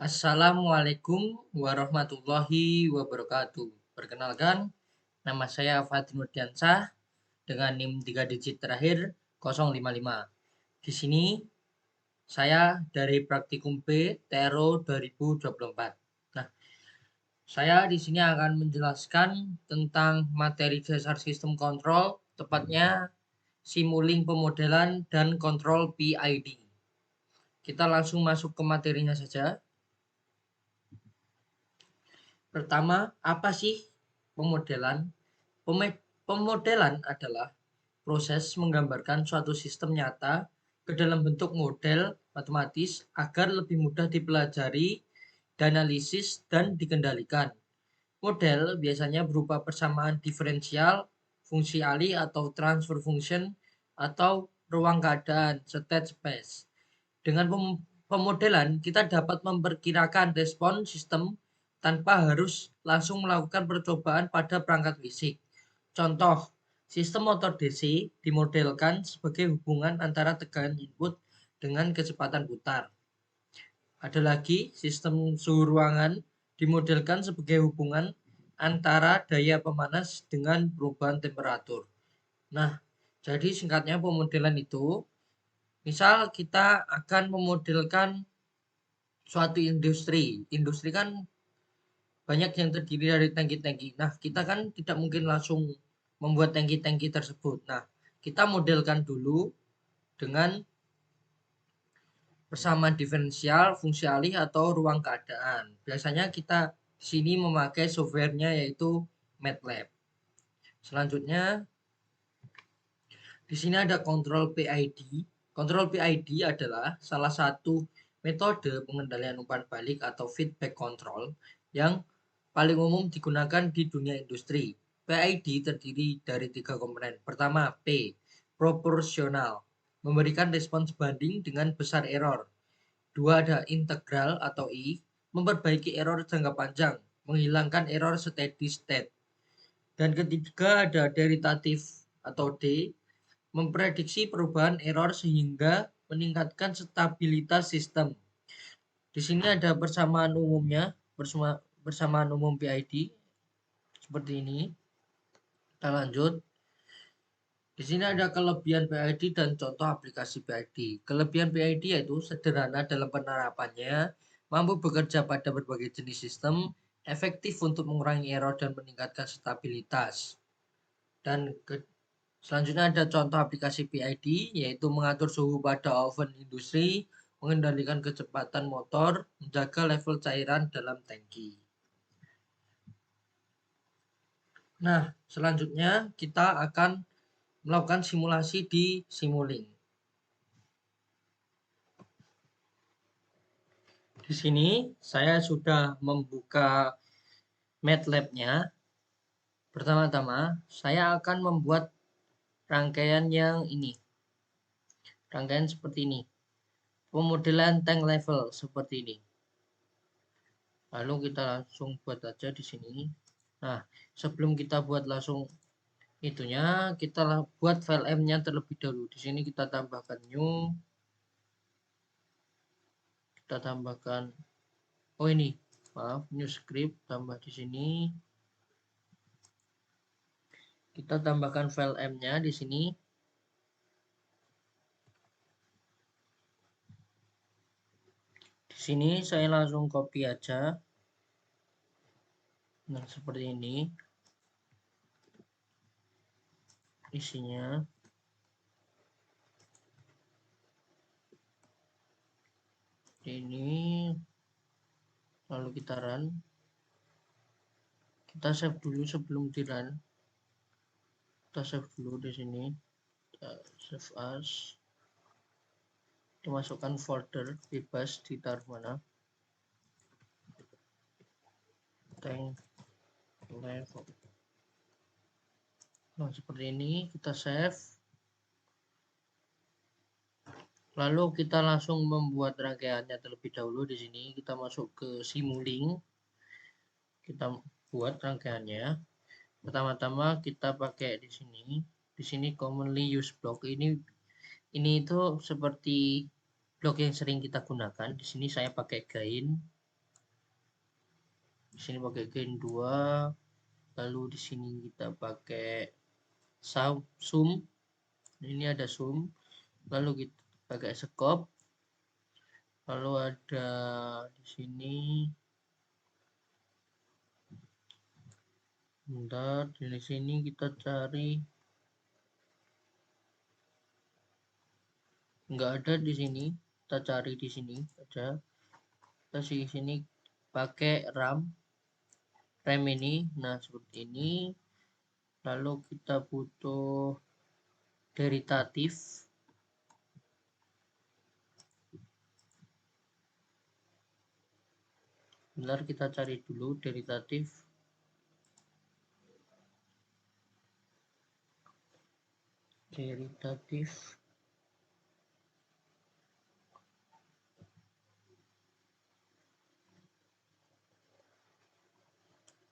Assalamualaikum warahmatullahi wabarakatuh. Perkenalkan, nama saya Fatin Nurdiansyah dengan NIM 3 digit terakhir 055. Di sini saya dari Praktikum B TRO 2024. Nah, saya di sini akan menjelaskan tentang materi dasar sistem kontrol, tepatnya simuling pemodelan dan kontrol PID. Kita langsung masuk ke materinya saja. Pertama, apa sih pemodelan? Pemodelan adalah proses menggambarkan suatu sistem nyata ke dalam bentuk model matematis agar lebih mudah dipelajari, dianalisis, dan dikendalikan. Model biasanya berupa persamaan diferensial, fungsi alih atau transfer function, atau ruang keadaan, state space. Dengan pemodelan, kita dapat memperkirakan respon sistem tanpa harus langsung melakukan percobaan pada perangkat fisik. Contoh, sistem motor DC dimodelkan sebagai hubungan antara tekanan input dengan kecepatan putar. Ada lagi, sistem suhu ruangan dimodelkan sebagai hubungan antara daya pemanas dengan perubahan temperatur. Nah, jadi singkatnya pemodelan itu, misal kita akan memodelkan suatu industri. Industri kan banyak yang terdiri dari tangki-tangki. Nah, kita kan tidak mungkin langsung membuat tangki-tangki tersebut. Nah, kita modelkan dulu dengan persamaan diferensial, fungsi alih, atau ruang keadaan. Biasanya kita sini memakai softwarenya yaitu MATLAB. Selanjutnya, di sini ada kontrol PID. Kontrol PID adalah salah satu metode pengendalian umpan balik atau feedback control yang paling umum digunakan di dunia industri. PID terdiri dari 3 komponen. Pertama, P, proporsional, memberikan respon sebanding dengan besar error. Dua, ada integral atau I, memperbaiki error jangka panjang, menghilangkan error steady state. Dan ketiga ada deritatif atau D, memprediksi perubahan error sehingga meningkatkan stabilitas sistem. Di sini ada persamaan umumnya, persamaan umum PID seperti ini. Kita lanjut. Di sini ada kelebihan PID dan contoh aplikasi PID. Kelebihan PID yaitu sederhana dalam penerapannya, mampu bekerja pada berbagai jenis sistem, efektif untuk mengurangi error dan meningkatkan stabilitas. Dan selanjutnya ada contoh aplikasi PID, yaitu mengatur suhu pada oven industri, mengendalikan kecepatan motor, menjaga level cairan dalam tangki. Nah, selanjutnya kita akan melakukan simulasi di Simulink. Di sini saya sudah membuka MATLAB-nya. Pertama-tama, saya akan membuat rangkaian yang ini. Rangkaian seperti ini. Pemodelan tank level seperti ini. Lalu kita langsung buat aja di sini. Nah, sebelum kita buat langsung itunya, kita buat file M-nya terlebih dahulu. Di sini kita tambahkan new. Kita tambahkan ini, maaf, new script tambah di sini. Kita tambahkan file M-nya di sini. Di sini saya langsung copy aja. Nah, seperti ini. Isinya. Ini lalu kita run. Kita save dulu sebelum di run. Kita save dulu di sini. Kita save as. Kita masukkan folder bebas ditaruh mana. Tank level. Nah, seperti ini kita save. Lalu kita langsung membuat rangkaiannya terlebih dahulu. Di sini kita masuk ke Simulink. Kita buat rangkaiannya. Pertama-tama kita pakai di sini. Di sini commonly used block. Ini itu seperti blok yang sering kita gunakan. Di sini saya pakai gain. Di sini pakai gain 2, lalu di sini kita pakai zoom. Ini ada zoom, lalu kita pakai scope, lalu ada di sini, bentar, di sini kita cari, nggak ada di sini, kita cari di sini aja. Kita di sini pakai RAM ini, nah seperti ini. Lalu kita butuh deritatif. Bentar, kita cari dulu deritatif.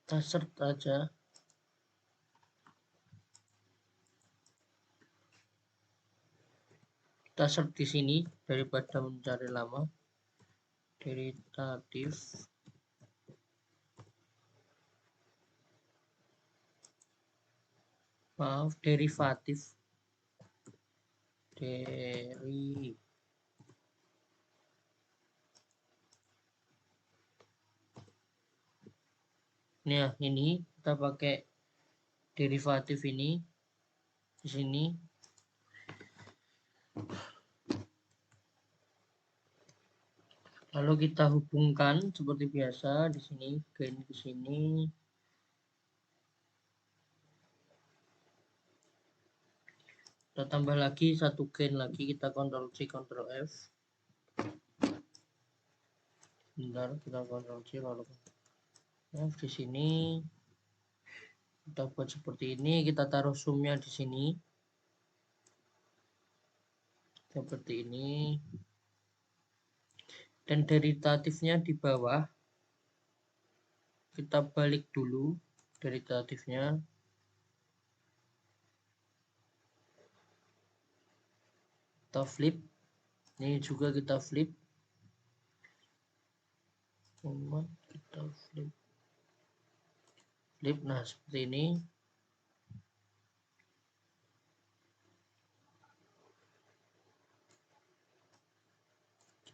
Kita search aja. Kita search di sini daripada mencari lama. Deritatif. Maaf, derivatif. Nah, ini kita pakai derivatif ini di sini. Lalu kita hubungkan seperti biasa di sini, gain ke sini. Kita tambah lagi satu gain lagi, kita Ctrl C Ctrl F. Bentar, kita Ctrl C lalu F di sini. Kita buat seperti ini, kita taruh zoomnya di sini. Seperti ini. Dan deritatifnya di bawah. Kita balik dulu deritatifnya. Kita flip. Ini juga kita flip. Kita flip. Nah, seperti ini.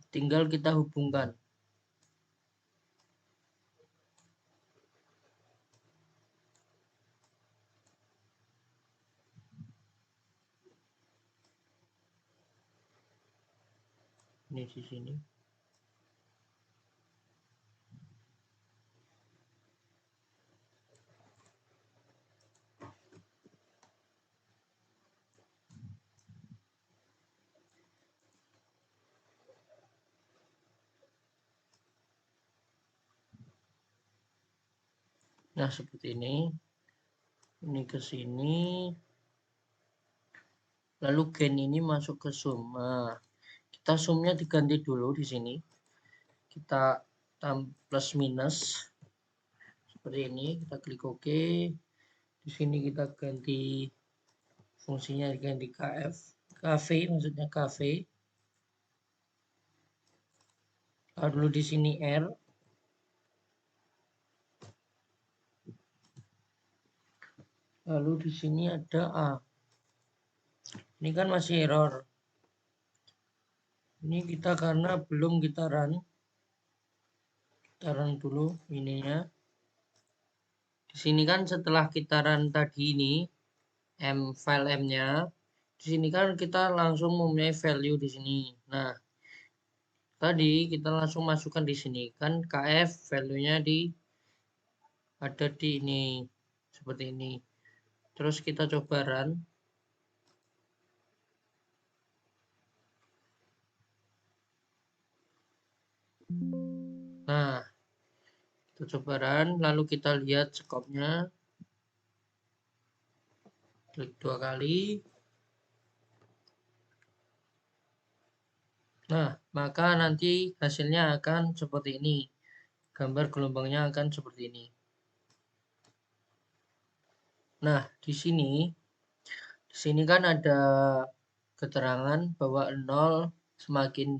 Tinggal kita hubungkan. Ini di sini. Nah, seperti ini. Ini ke sini. Lalu gain ini masuk ke zoom. Nah, kita zoomnya diganti dulu di sini. Kita plus minus seperti ini. Kita klik OK. Di sini kita ganti fungsinya, diganti KV maksudnya KV. Lalu di sini R. Lalu di sini ada A. Ini kan masih error. Ini kita karena belum kita run. Kita run dulu ininya. Di sini kan setelah kita run tadi ini file M-nya, di sini kan kita langsung mempunyai value di sini. Nah, tadi kita langsung masukkan di sini kan KF value-nya ada di ini seperti ini. Terus kita coba run. Nah, kita coba run, lalu kita lihat scope-nya. Klik 2 kali. Nah, maka nanti hasilnya akan seperti ini. Gambar gelombangnya akan seperti ini. Nah, di sini kan ada keterangan bahwa 0 semakin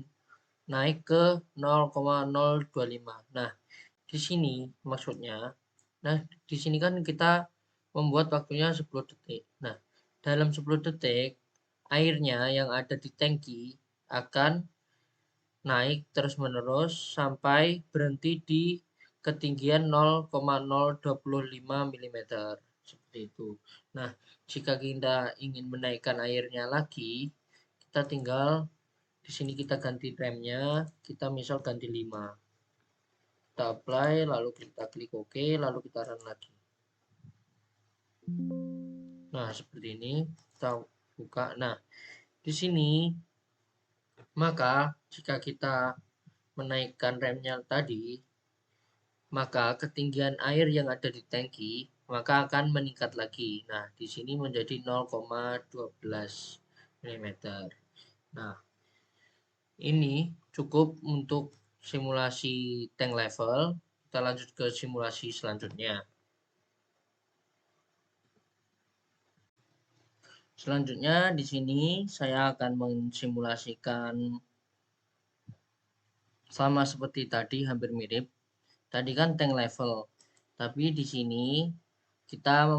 naik ke 0,025. Nah, di sini maksudnya. Nah, di sini kan kita membuat waktunya 10 detik. Nah, dalam 10 detik airnya yang ada di tangki akan naik terus-menerus sampai berhenti di ketinggian 0,025 mm. Seperti itu. Nah, jika kita ingin menaikkan airnya lagi, kita tinggal di sini kita ganti remnya, kita misal ganti 5. Kita apply, lalu kita klik OK, lalu kita run lagi. Nah, seperti ini. Kita buka. Nah, di sini maka jika kita menaikkan remnya tadi, maka ketinggian air yang ada di tangki maka akan meningkat lagi. Nah, di sini menjadi 0,12 mm. Nah, ini cukup untuk simulasi tank level. Kita lanjut ke simulasi selanjutnya. Selanjutnya di sini saya akan mensimulasikan sama seperti tadi, hampir mirip. Tadi kan tank level, tapi di sini kita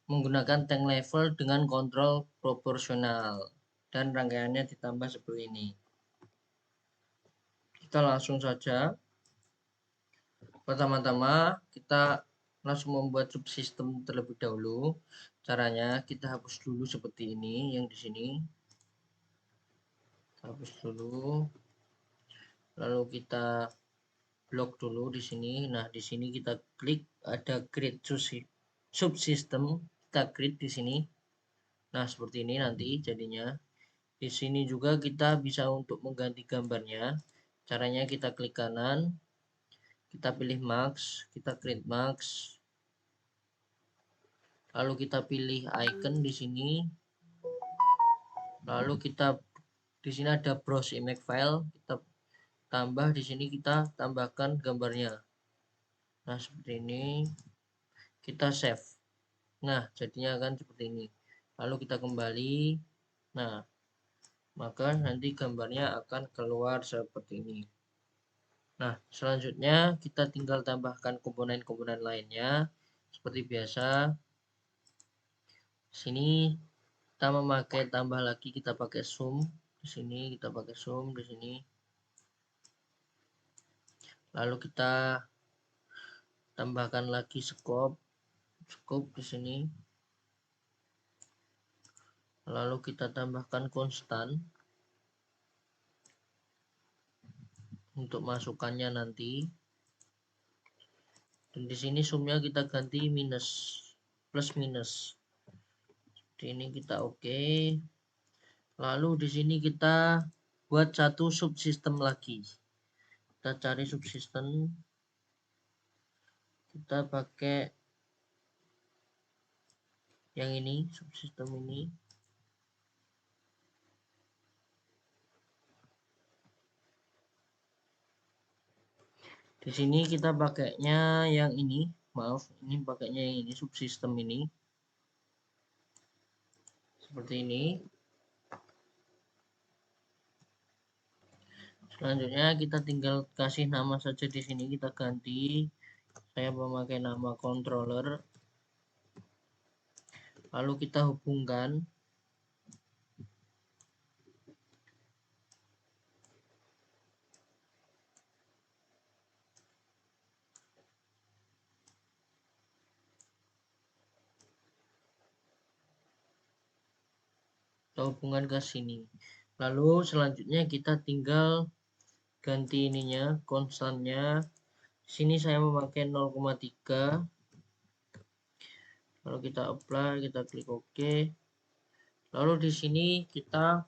menggunakan tank level dengan kontrol proporsional dan rangkaiannya ditambah seperti ini. Kita langsung saja. Pertama-tama kita langsung membuat subsistem terlebih dahulu. Caranya kita hapus dulu seperti ini yang di sini. Hapus dulu. Lalu kita blok dulu di sini. Nah, di sini kita klik ada create subsystem, kita create di sini. Nah, seperti ini nanti jadinya. Di sini juga kita bisa untuk mengganti gambarnya. Caranya kita klik kanan, kita pilih max, kita create max. Lalu kita pilih icon di sini. Lalu kita di sini ada browse image file, kita tambah di sini, kita tambahkan gambarnya. Nah, seperti ini. Kita save. Nah, jadinya akan seperti ini. Lalu kita kembali. Nah, maka nanti gambarnya akan keluar seperti ini. Nah, selanjutnya kita tinggal tambahkan komponen-komponen lainnya seperti biasa. Sini kita memakai tambah lagi, kita pakai zoom. Di sini kita pakai zoom di sini. Lalu kita tambahkan lagi scope di sini. Lalu kita tambahkan konstan untuk masukannya nanti. Dan di sini zoomnya kita ganti minus, plus minus. Di ini kita oke. Lalu di sini kita buat satu subsistem lagi. Kita cari subsistem. Kita pakai yang ini, subsistem ini. Di sini kita pakainya yang ini, maaf, ini pakainya yang ini, subsistem ini. Seperti ini. Selanjutnya kita tinggal kasih nama saja di sini, kita ganti. Saya memakai nama controller. Lalu kita hubungkan. Kita hubungkan ke sini. Lalu selanjutnya kita tinggal ganti ininya, konstannya. Sini saya memakai 0,3. Lalu kita apply, kita klik OK. Lalu di sini kita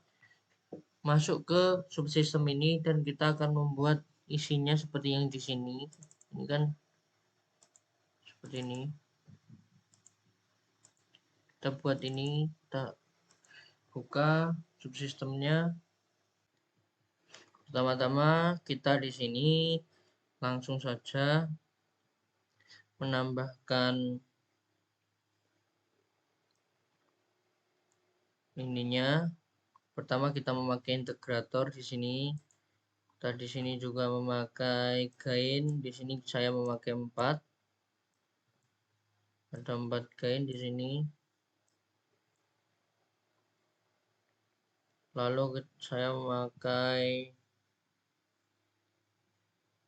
masuk ke subsistem ini dan kita akan membuat isinya seperti yang di sini. Ini kan seperti ini. Kita buat ini, kita buka subsistemnya. Pertama-tama kita di sini langsung saja menambahkan ininya. Pertama kita memakai integrator di sini. Kita di sini juga memakai gain. Di sini saya memakai 4. Ada 4 gain di sini. Lalu saya memakai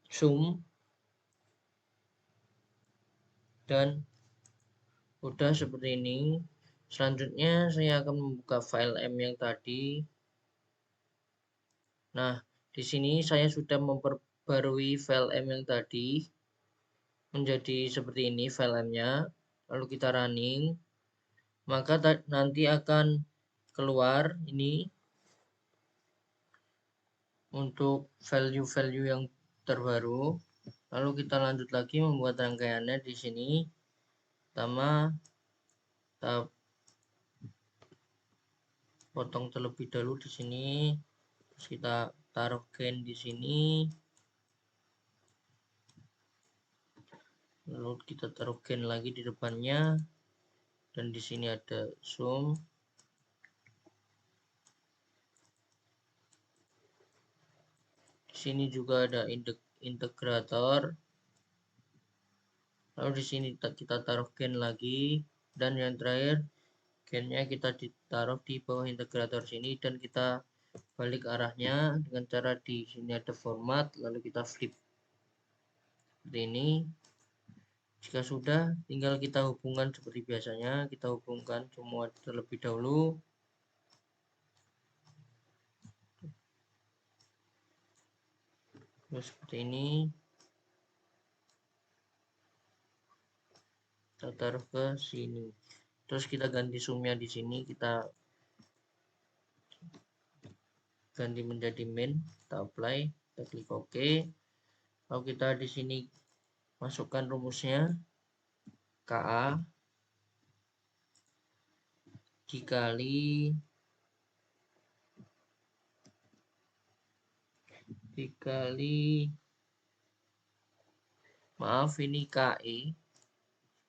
zoom. Dan udah seperti ini. Selanjutnya saya akan membuka file M yang tadi. Nah, di sini saya sudah memperbarui file M yang tadi menjadi seperti ini file M-nya. Lalu kita running, maka nanti akan keluar ini untuk value-value yang terbaru. Lalu kita lanjut lagi membuat rangkaiannya di sini. Pertama, kita potong terlebih dahulu di sini. Terus kita taruh gain di sini. Lalu kita taruh gain lagi di depannya. Dan di sini ada zoom. Di sini juga ada integrator. Lalu di sini kita taruh gain lagi. Dan yang terakhir, gainnya kita ditaruh di bawah integrator sini dan kita balik arahnya dengan cara di sini ada format, lalu kita flip seperti ini. Jika sudah, tinggal kita hubungkan seperti biasanya. Kita hubungkan semua terlebih dahulu. Terus seperti ini. Kita taruh ke sini. Terus kita ganti zoomnya di sini. Kita ganti menjadi min. Kita apply. Kita klik OK. Lalu kita di sini masukkan rumusnya. KA dikali maaf ini KE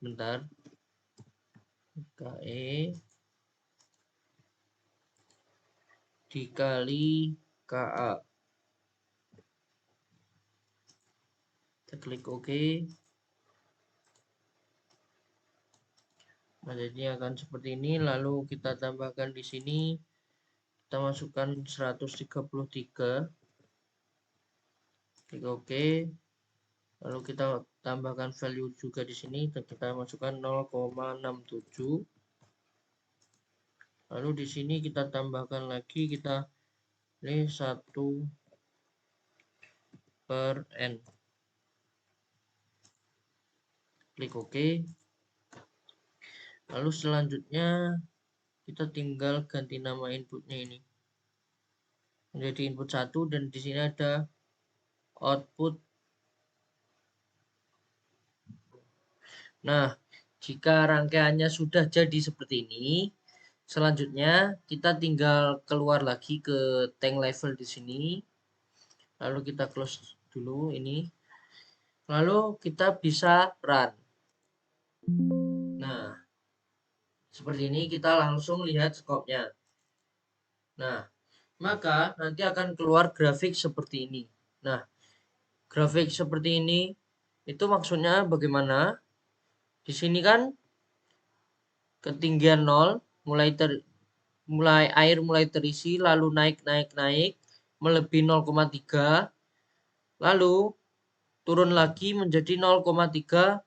bentar, KE dikali KA. Kita klik OK. Nah, jadi akan seperti ini. Lalu kita tambahkan di sini. Kita masukkan 133. Klik OK. Lalu kita tambahkan value juga di sini. Kita masukkan 0,67. Lalu di sini kita tambahkan lagi, kita ini 1/n. Klik OK. Lalu selanjutnya kita tinggal ganti nama inputnya ini menjadi input 1 dan di sini ada output. Nah, jika rangkaiannya sudah jadi seperti ini, selanjutnya kita tinggal keluar lagi ke tank level di sini. Lalu kita close dulu ini. Lalu kita bisa run. Nah, seperti ini kita langsung lihat scope-nya. Nah, maka nanti akan keluar grafik seperti ini. Nah, grafik seperti ini itu maksudnya bagaimana? Di sini kan ketinggian 0 air mulai terisi lalu naik melebihi 0,3 lalu turun lagi menjadi 0,3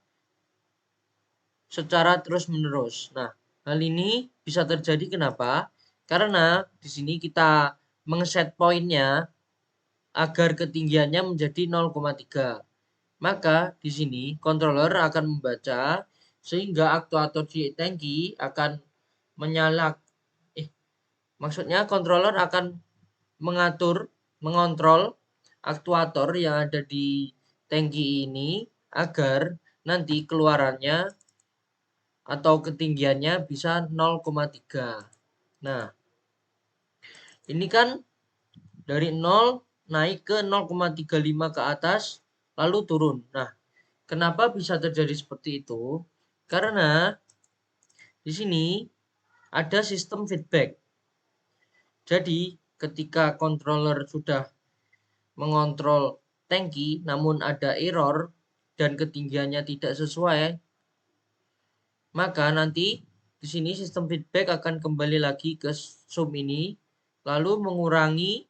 secara terus-menerus. Nah, hal ini bisa terjadi kenapa? Karena di sini kita mengeset poinnya agar ketinggiannya menjadi 0,3. Maka di sini controller akan membaca sehingga aktuator di tangki akan maksudnya controller akan mengontrol aktuator yang ada di tangki ini agar nanti keluarannya atau ketinggiannya bisa 0,3. Nah, ini kan dari 0 naik ke 0,35 ke atas lalu turun. Nah, kenapa bisa terjadi seperti itu? Karena di sini ada sistem feedback. Jadi, ketika controller sudah mengontrol tangki namun ada error dan ketinggiannya tidak sesuai, maka nanti di sini sistem feedback akan kembali lagi ke sum ini, lalu mengurangi,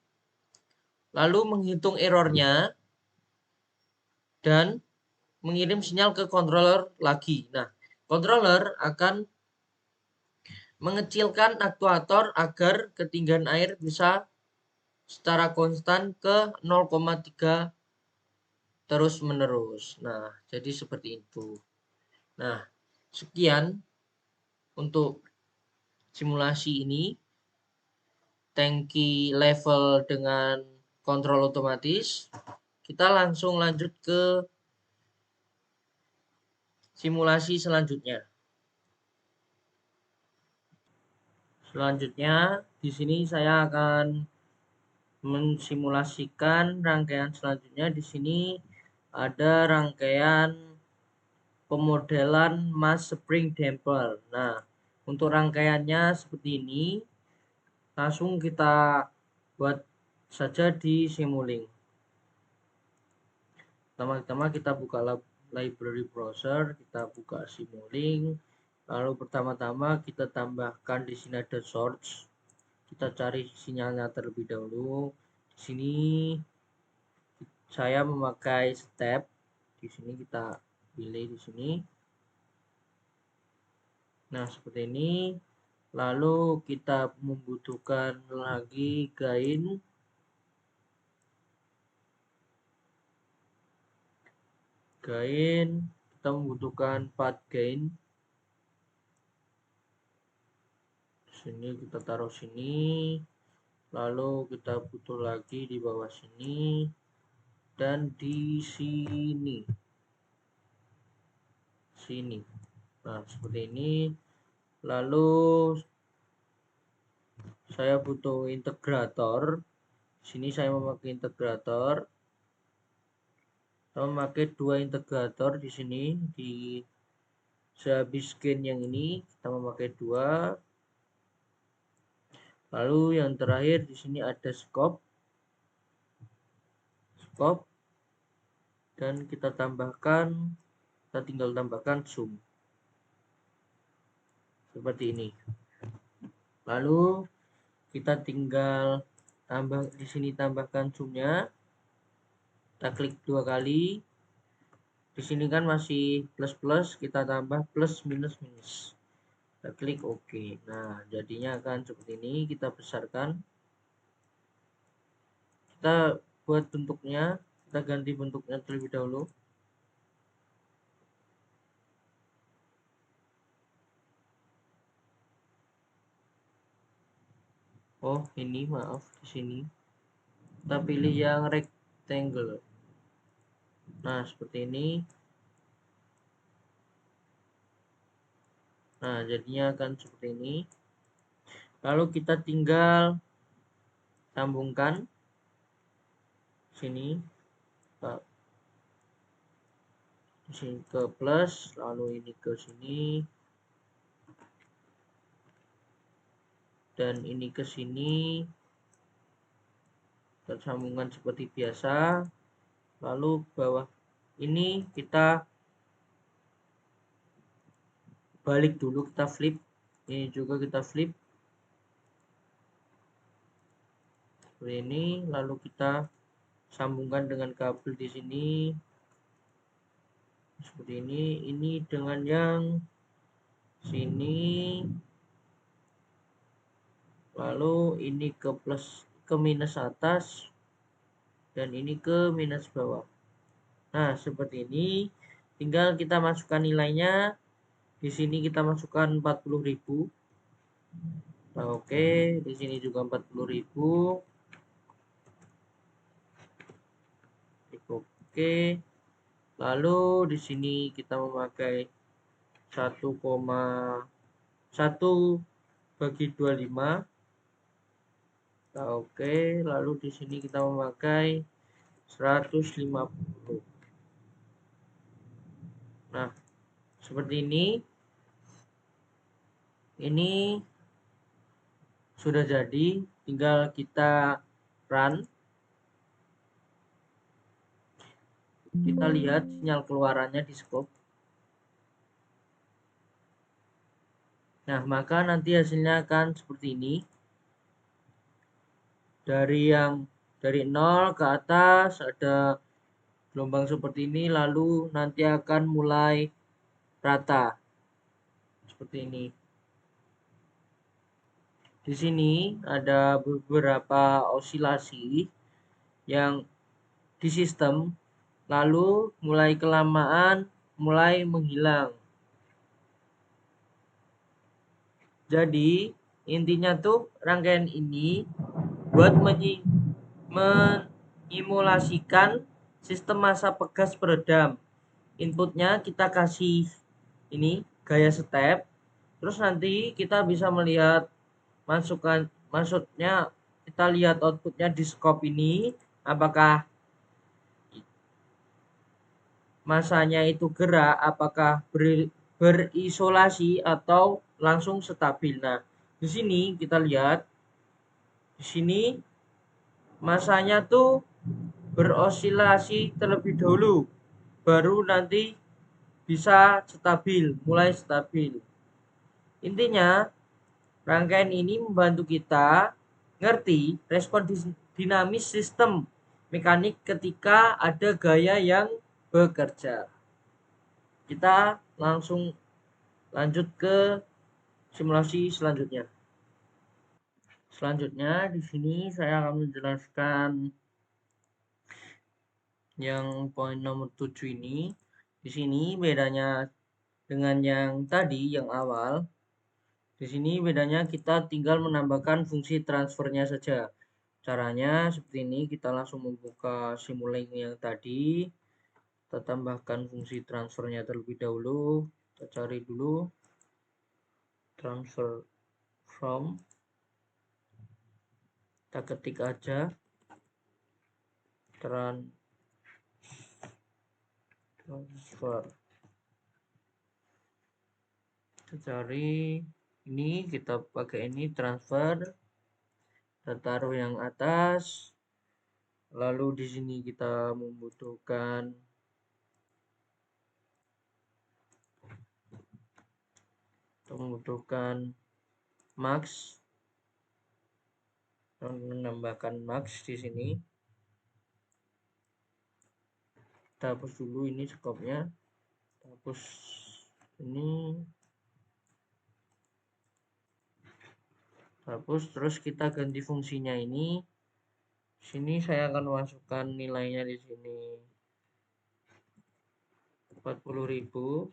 lalu menghitung errornya dan mengirim sinyal ke controller lagi. Nah, controller akan mengecilkan aktuator agar ketinggian air bisa secara konstan ke 0,3 terus menerus. Nah, jadi seperti itu. Nah, sekian untuk simulasi ini, tangki level dengan kontrol otomatis. Kita langsung lanjut ke simulasi selanjutnya. Selanjutnya, di sini saya akan mensimulasikan rangkaian selanjutnya. Di sini ada rangkaian pemodelan mass spring damper. Nah, untuk rangkaiannya seperti ini. Langsung kita buat saja di Simulink. Pertama-tama kita buka library browser, kita buka Simulink. Lalu pertama-tama kita tambahkan di sini ada source. Kita cari sinyalnya terlebih dahulu. Di sini saya memakai step. Di sini kita pilih di sini. Nah, seperti ini. Lalu kita membutuhkan lagi gain. Kita membutuhkan path gain. Sini kita taruh sini, lalu kita butuh lagi di bawah sini dan di sini. Nah, seperti ini. Lalu saya butuh integrator. Sini saya memakai integrator. Saya memakai 2 integrator di sini. Di sehabis gain yang ini kita memakai 2. Lalu yang terakhir di sini ada scope. Dan kita tinggal tambahkan zoom. Seperti ini. Lalu kita tinggal di sini tambahkan zoomnya. Kita klik 2 kali. Di sini kan masih plus, kita tambah plus minus. Kita klik OK. Nah, jadinya akan seperti ini. Kita besarkan. Kita buat bentuknya. Kita ganti bentuknya terlebih dahulu. Oh, ini maaf di sini. Kita pilih yang rectangle. Nah, seperti ini. Nah, jadinya akan seperti ini. Lalu kita tinggal sambungkan sini ke plus, lalu ini ke sini dan ini ke sini. Kita sambungkan seperti biasa. Lalu bawah ini kita balik dulu, kita flip. Ini juga kita flip seperti ini. Lalu kita sambungkan dengan kabel di sini seperti ini. Ini dengan yang sini. Lalu ini ke plus, ke minus atas, dan ini ke minus bawah. Nah, seperti ini. Tinggal kita masukkan nilainya. Di sini kita masukkan 40.000. Nah, oke, di sini juga 40.000. Oke. Lalu di sini kita memakai 1,1 bagi 25. Nah, oke, lalu di sini kita memakai 150. Nah, seperti ini. Ini sudah jadi, tinggal kita run. Kita lihat sinyal keluarannya di scope. Nah, maka nanti hasilnya akan seperti ini. Dari 0 ke atas ada gelombang seperti ini, lalu nanti akan mulai rata seperti ini. Di sini ada beberapa osilasi yang di sistem, lalu mulai kelamaan mulai menghilang. Jadi intinya tuh rangkaian ini buat menyimulasikan sistem massa pegas peredam. Inputnya kita kasih ini gaya step, terus nanti kita bisa melihat maksudnya kita lihat outputnya di scope ini, apakah masanya itu gerak, apakah berisolasi atau langsung stabil. Nah, di sini kita lihat, di sini masanya tuh berosilasi terlebih dahulu, baru nanti bisa stabil, mulai stabil. Intinya, rangkaian ini membantu kita ngerti respon dinamis sistem mekanik ketika ada gaya yang bekerja. Kita langsung lanjut ke simulasi selanjutnya. Selanjutnya di sini saya akan menjelaskan yang poin nomor 7 ini. Di sini bedanya dengan yang tadi yang awal. Di sini bedanya kita tinggal menambahkan fungsi transfernya saja. Caranya seperti ini, kita langsung membuka simulink yang tadi. Kita tambahkan fungsi transfernya terlebih dahulu. Kita cari dulu transfer from. Kita ketik aja transfer. Kita cari ini, kita pakai ini transfer. Kita taruh yang atas. Lalu di sini kita membutuhkan max, menambahkan max di sini. Kita hapus dulu ini scope-nya, hapus ini, hapus, terus kita ganti fungsinya ini. Sini saya akan masukkan nilainya di sini 40.000,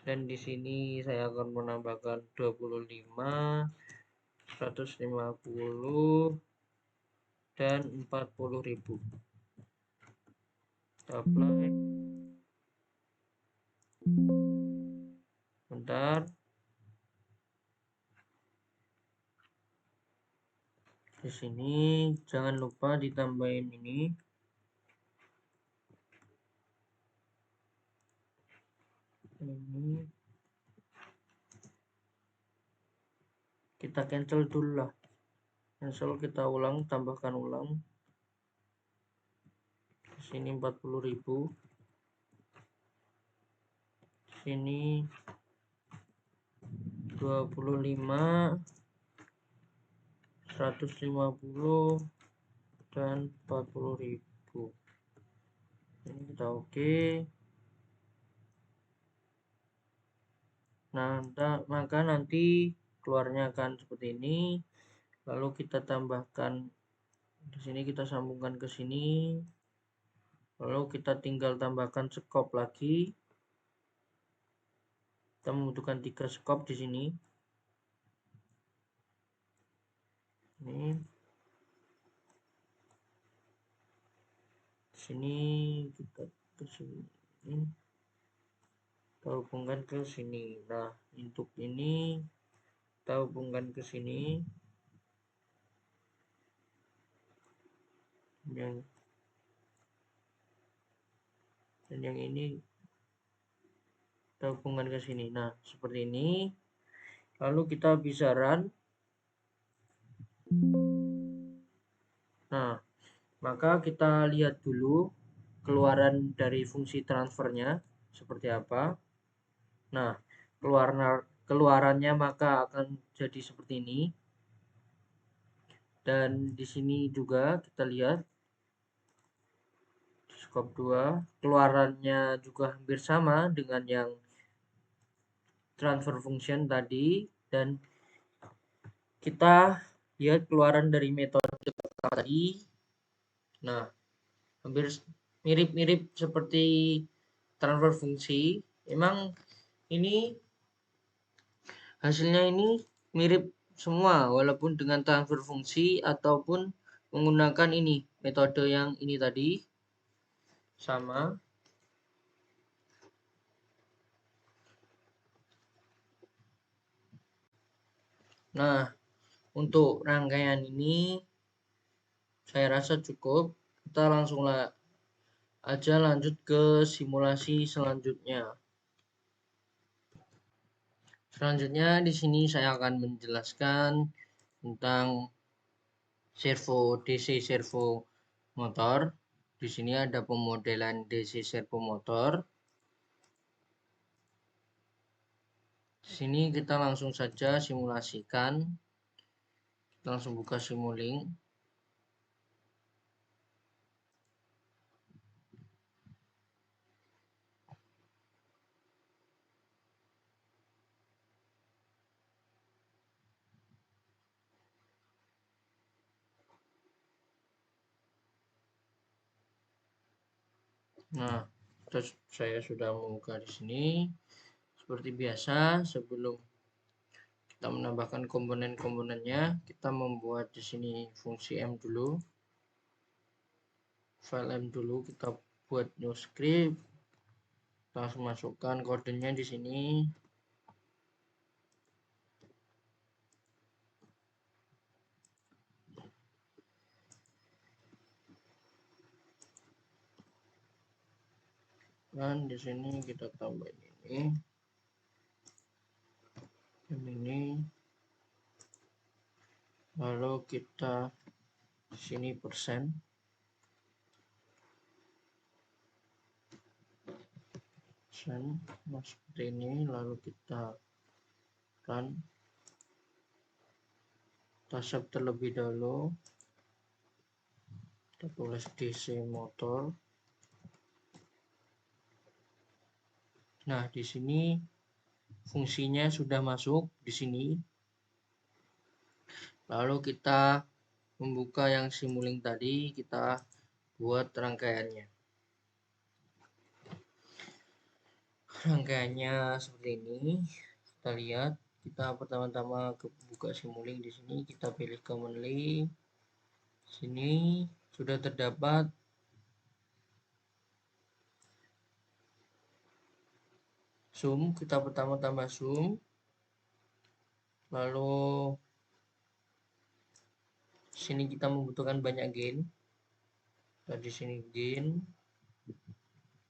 dan di sini saya akan menambahkan 25, 150, dan 40.000. Kita apply. Bentar. Di sini jangan lupa ditambahin ini. Ini kita cancel dulu lah. Cancel, kita ulang, tambahkan ulang. Di sini 40.000. Di sini 25, 150, dan 40.000. Ini kita oke. Nah, maka nanti keluarnya akan seperti ini. Lalu kita tambahkan di sini, kita sambungkan ke sini. Lalu kita tinggal tambahkan scope lagi. Kita membutuhkan 3 scope di sini. Ini. Di sini kita ke sini. Kita hubungkan ke sini. Nah, untuk ini kita hubungkan ke sini. Dan yang ini kita hubungkan ke sini. Nah, seperti ini. Lalu kita bisa run. Nah, Maka kita lihat dulu keluaran dari fungsi transfernya seperti apa. Nah, keluarannya maka akan jadi seperti ini. Dan di sini juga kita lihat skop 2, keluarannya juga hampir sama dengan yang transfer function tadi, dan kita lihat keluaran dari metode pertama tadi. Nah, hampir mirip-mirip seperti transfer fungsi. Emang ini hasilnya ini mirip semua walaupun dengan transfer fungsi ataupun menggunakan ini metode yang ini tadi sama. Nah, untuk rangkaian ini saya rasa cukup. Kita langsung aja lanjut ke simulasi selanjutnya. Selanjutnya di sini saya akan menjelaskan tentang DC servo motor. Di sini ada pemodelan DC servo motor. Di sini kita langsung saja simulasikan. Kita langsung buka Simulink. Nah, saya sudah membuka di sini. Seperti biasa, sebelum kita menambahkan komponen-komponennya, kita membuat di sini fungsi M dulu. File M dulu, kita buat new script. Kita langsung masukkan kodenya di sini. Dan di sini kita tambahin ini, lalu kita di sini persen, nah seperti ini, lalu kita run, kita save terlebih dahulu, kita tulis DC motor. Nah, di sini fungsinya sudah masuk di sini. Lalu kita membuka yang Simulink tadi, kita buat rangkaiannya. Rangkaiannya seperti ini. Kita lihat, kita pertama-tama buka Simulink di sini, kita pilih commonly. Sini sudah terdapat zoom, kita pertama tambah zoom, lalu sini kita membutuhkan banyak gain. Di sini gain,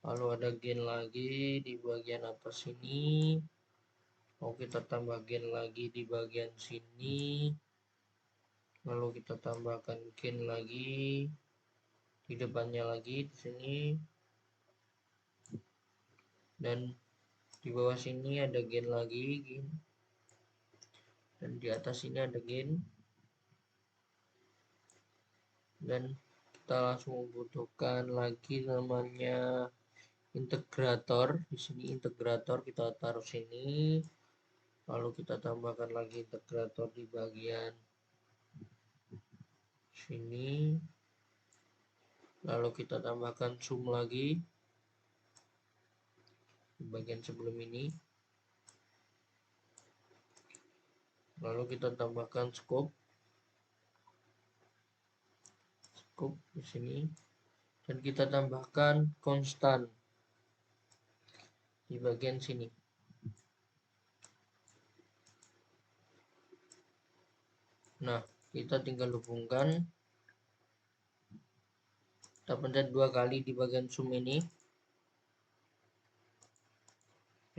lalu ada gain lagi di bagian atas sini. Mau kita tambah gain lagi di bagian sini, lalu kita tambahkan gain lagi di depannya lagi di sini, dan di bawah sini ada gain lagi, dan di atas sini ada gain, dan kita langsung membutuhkan lagi namanya integrator. Di sini integrator kita taruh sini, lalu kita tambahkan lagi integrator di bagian sini, lalu kita tambahkan zoom lagi di bagian sebelum ini, lalu kita tambahkan scope di sini, dan kita tambahkan konstan di bagian sini. Nah, kita tinggal hubungkan, kita pencet 2 kali di bagian zoom ini,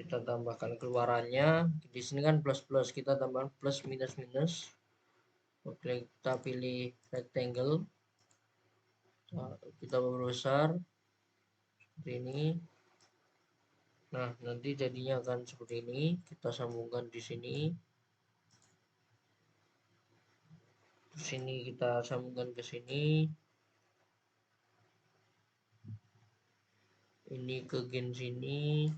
kita tambahkan keluarannya. Di sini kan plus plus, kita tambahkan plus minus minus. Oke, kita pilih rectangle, kita perbesar seperti ini. Nah, nanti jadinya akan seperti ini. Kita sambungkan di sini. Terus ini kita sambungkan ke sini. Ini ke gen sini.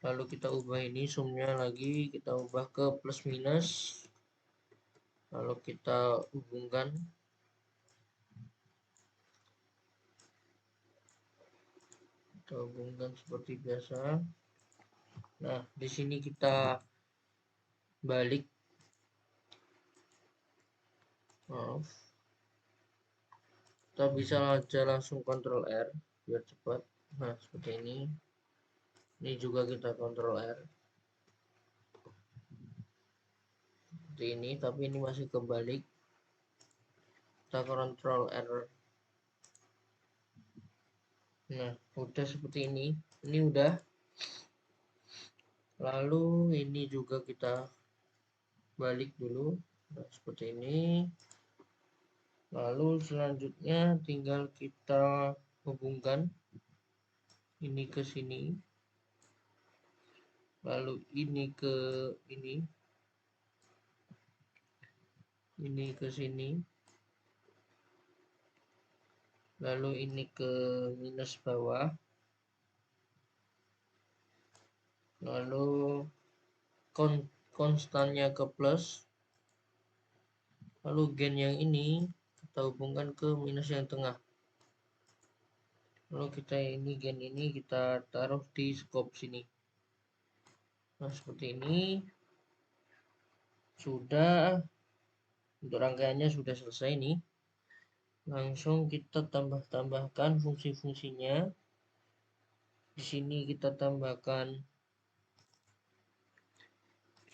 Lalu kita ubah ini sumnya lagi, kita ubah ke plus minus. Lalu kita hubungkan. Kita hubungkan seperti biasa. Nah, di sini kita balik. Maaf. Kita bisa aja langsung Ctrl R biar cepat. Nah, seperti ini. Ini juga kita Ctrl R. Seperti ini, tapi ini masih kebalik. Kita Ctrl R. Nah, udah seperti ini. Ini udah. Lalu ini juga kita balik dulu. Nah, seperti ini. Lalu selanjutnya tinggal kita hubungkan ini ke sini. Lalu ini ke ini. Ini ke sini. Lalu ini ke minus bawah. Lalu konstannya ke plus. Lalu gen yang ini kita hubungkan ke minus yang tengah. Lalu kita ini gen ini kita taruh di scope sini. Nah, seperti ini. Sudah. Untuk rangkaiannya sudah selesai nih. Langsung kita tambahkan fungsi-fungsinya. Di sini kita tambahkan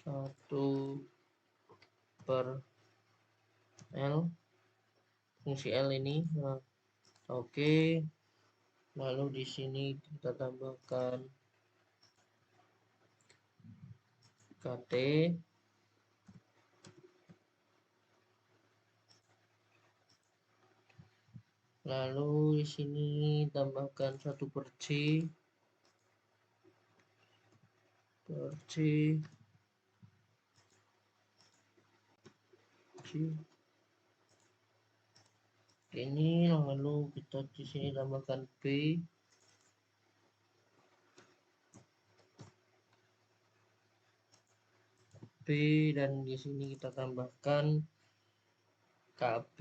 1/L. Fungsi L ini. Nah, oke. Lalu di sini kita tambahkan KT. Lalu di sini tambahkan 1/C. Ini lalu kita di sini tambahkan B. Dan di sini kita tambahkan KB.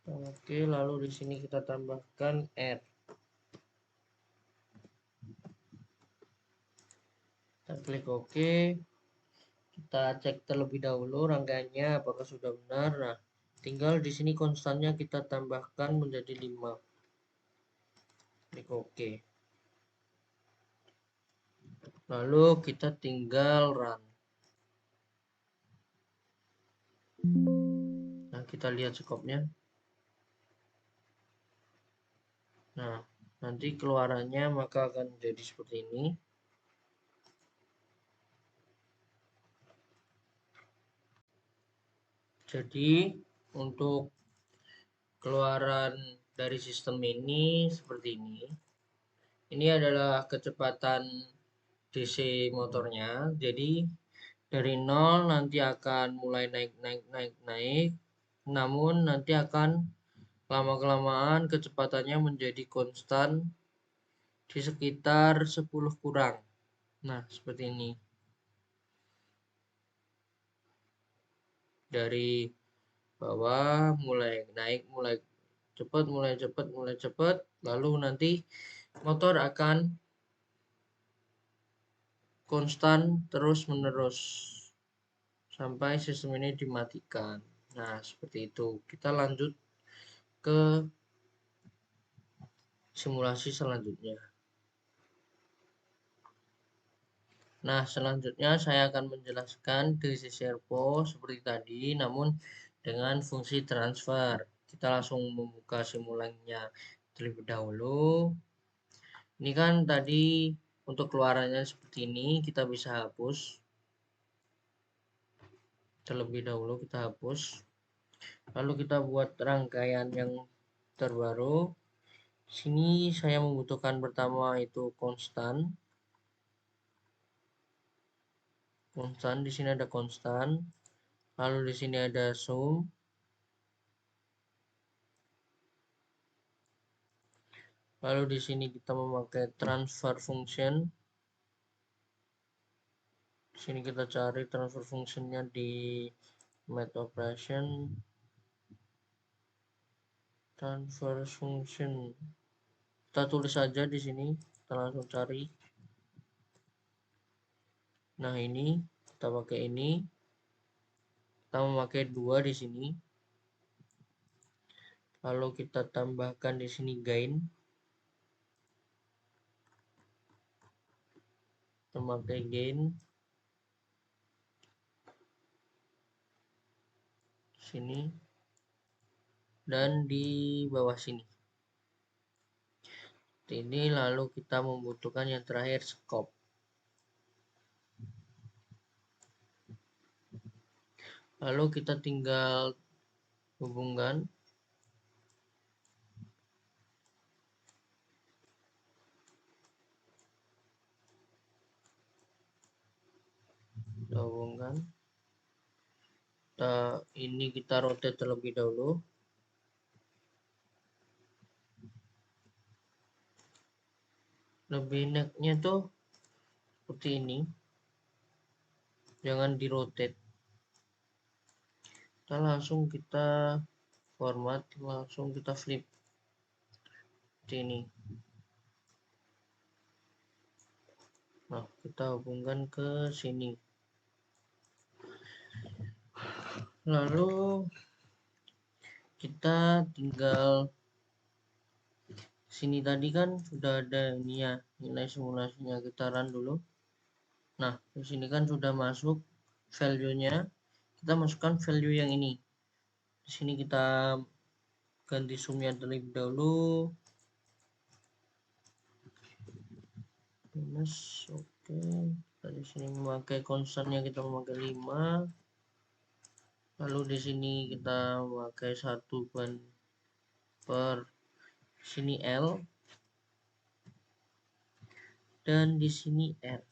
Oke, lalu di sini kita tambahkan R. Kita klik OK. Kita cek terlebih dahulu rangkaiannya apakah sudah benar. Nah, tinggal di sini konstannya kita tambahkan menjadi 5. Klik OK. Lalu kita tinggal run. Nah, kita lihat skopnya. Nah, nanti keluarannya maka akan jadi seperti ini. Jadi, untuk keluaran dari sistem ini seperti ini. Ini adalah kecepatan DC motornya. Jadi, dari 0 nanti akan mulai naik. Namun nanti akan lama-kelamaan kecepatannya menjadi konstan di sekitar 10 kurang. Nah, seperti ini. Dari bawah mulai naik, mulai cepat, lalu nanti motor akan konstan terus-menerus sampai sistem ini dimatikan. Nah, seperti itu. Kita lanjut ke simulasi selanjutnya. Nah, selanjutnya saya akan menjelaskan DC servo seperti tadi, namun dengan fungsi transfer. Kita langsung membuka simulasinya terlebih dahulu. Ini kan tadi Untuk keluarannya seperti ini, kita bisa hapus. Terlebih dahulu kita hapus. Lalu kita buat rangkaian yang terbaru. Sini saya membutuhkan pertama itu konstan. Di sini ada konstan. Lalu di sini ada sum. Lalu di sini kita memakai transfer function. Di sini kita cari transfer functionnya di math operation. Transfer function. Kita tulis saja di sini. Kita langsung cari. Nah, ini kita pakai ini. Kita memakai 2 di sini. Lalu kita tambahkan di sini gain. Memakai gain. Sini. Dan di bawah sini. Ini lalu kita membutuhkan yang terakhir scope. Lalu kita tinggal hubungkan. Kita hubungkan. Ini kita rotate terlebih dahulu. Lebih enaknya tuh seperti ini. Jangan di rotate. Kita format, langsung kita flip. Seperti ini. Nah, kita hubungkan ke sini. Lalu kita tinggal sini tadi kan sudah ada ini ya, nilai simulasinya. Kita run dulu. Nah, di sini kan sudah masuk value-nya. Kita masukkan value yang ini. Di sini kita ganti sumnya terlebih dahulu. Minus, oke. Di sini memakai konstannya, kita memakai 5. Lalu di sini kita memakai 1 per sini L. Dan di sini R.